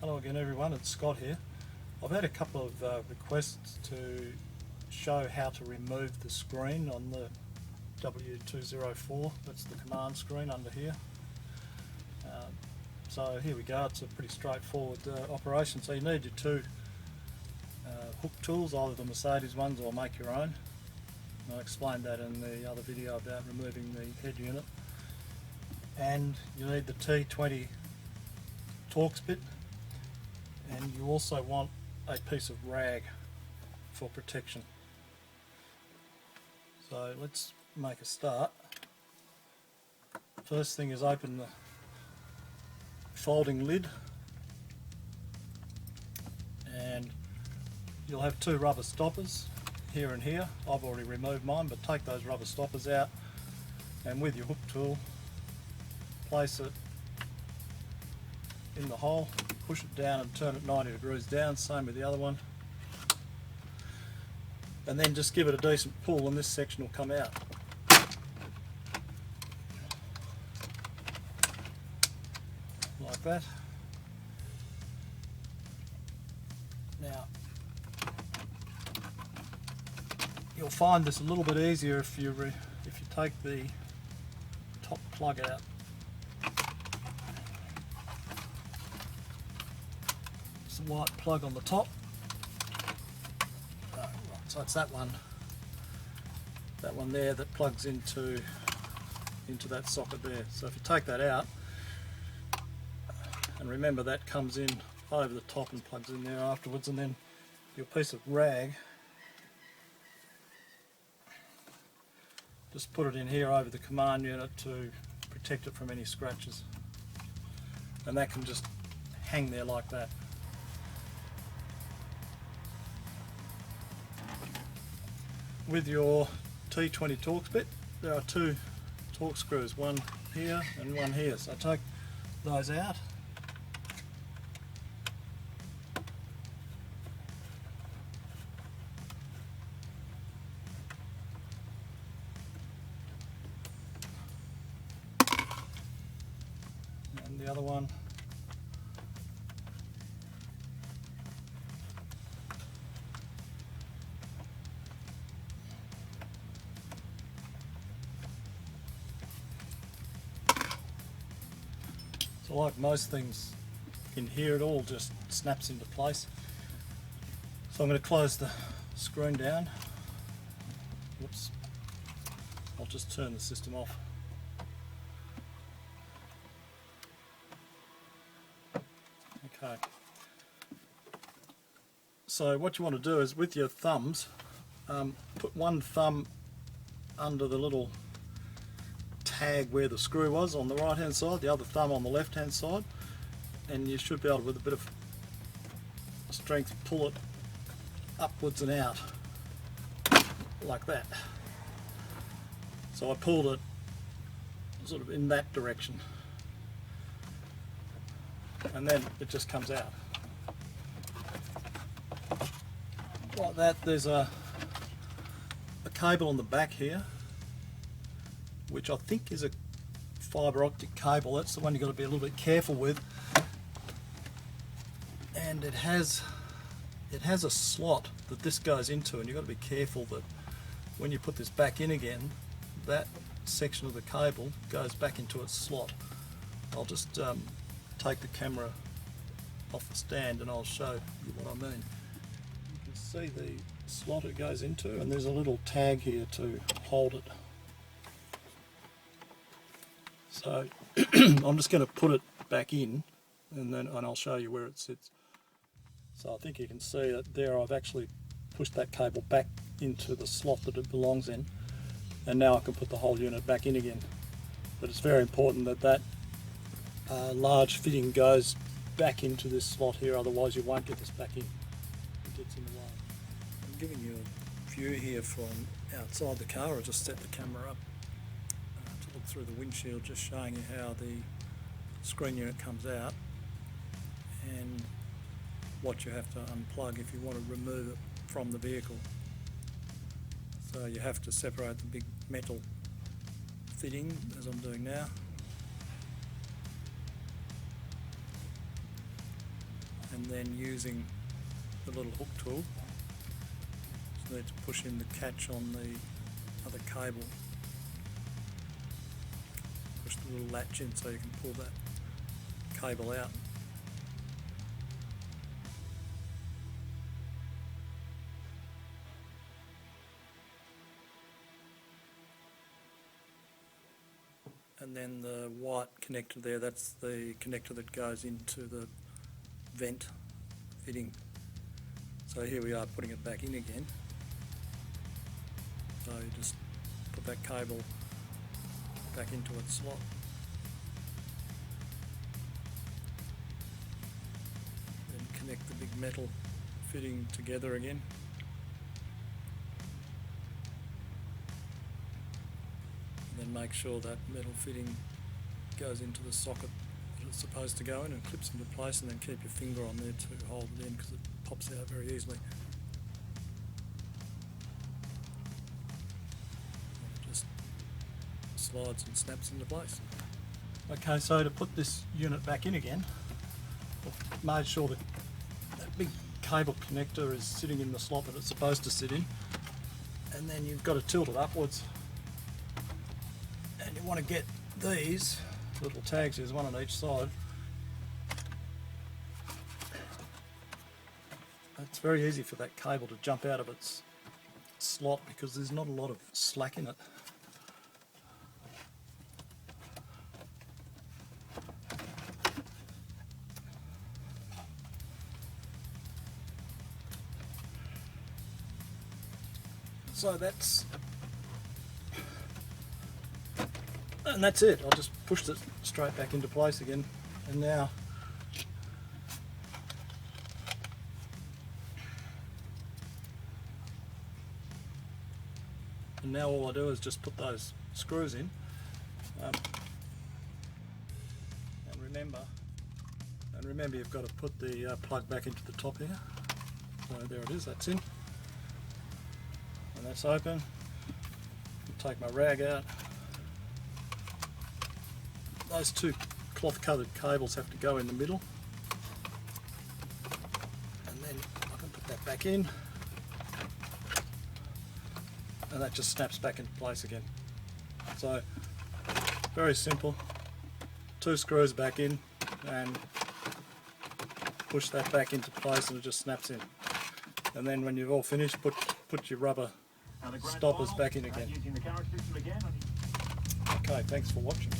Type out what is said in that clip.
Hello again everyone, it's Scott here. I've had a couple of requests to show how to remove the screen on the W204, that's the command screen under here. So here we go, it's a pretty straightforward operation. So you need your two hook tools, either the Mercedes ones or make your own. I explained that in the other video about removing the head unit. And you need the T20 Torx bit. And you also want a piece of rag for protection. So let's make a start. First thing is open the folding lid, and you'll have two rubber stoppers here and here. I've already removed mine, but take those rubber stoppers out and with your hook tool place it in the hole, push it down and turn it 90 degrees down, same with the other one, and then just give it a decent pull and this section will come out. Like that. Now you'll find this a little bit easier if you take the top plug out. The white plug on the top. Right, so it's that one there that plugs into that socket there. So if you take that out, and remember that comes in over the top and plugs in there afterwards, and then your piece of rag, just put it in here over the command unit to protect it from any scratches, and that can just hang there like that. With your T20 Torx bit, there are two Torx screws, one here and one here. So take those out. And the other one. So like most things in here, it all just snaps into place. So I'm going to close the screen down. Whoops. I'll just turn the system off. Okay. So what you want to do is with your thumbs, put one thumb under the little tag where the screw was on the right hand side, the other thumb on the left hand side, and you should be able to, with a bit of strength, pull it upwards and out like that. So I pulled it sort of in that direction, and then it just comes out like that. There's a cable on the back here, which I think is a fibre optic cable. That's the one you've got to be a little bit careful with. And it has a slot that this goes into, and you've got to be careful that when you put this back in again, that section of the cable goes back into its slot. I'll just take the camera off the stand and I'll show you what I mean. You can see the slot it goes into, and there's a little tag here to hold it. So I'm just going to put it back in, and I'll show you where it sits. So I think you can see that there I've actually pushed that cable back into the slot that it belongs in, and now I can put the whole unit back in again. But it's very important that that large fitting goes back into this slot here, otherwise you won't get this back in. It gets in the way. I'm giving you a view here from outside the car. I'll just set the camera up through the windshield, just showing you how the screen unit comes out and what you have to unplug if you want to remove it from the vehicle. So you have to separate the big metal fitting, as I'm doing now. and then using the little hook tool, just need to push in the catch on the other cable. Push the little latch in so you can pull that cable out. And then the white connector there, that's the connector that goes into the vent fitting. So here we are putting it back in again. So you just put that cable back into its slot. Then connect the big metal fitting together again. And make sure that metal fitting goes into the socket that it's supposed to go in and clips into place, and then keep your finger on there to hold it in because it pops out very easily. And it just slides and snaps into place. Okay, so to put this unit back in again, I've made sure that that big cable connector is sitting in the slot that it's supposed to sit in, and then you've got to tilt it upwards. And you want to get these little tags, there's one on each side. It's very easy for that cable to jump out of its slot because there's not a lot of slack in it. So that's it. I just pushed it straight back into place again, and now all I do is just put those screws in, and remember you've got to put the plug back into the top here. So there it is, that's in, and that's open. Take my rag out. Those two cloth covered cables have to go in the middle, and then I can put that back in, and that just snaps back into place again. So very simple, 2 screws back in and push that back into place and it just snaps in, and then when you've all finished, put your rubber stoppers back in again. Okay, thanks for watching.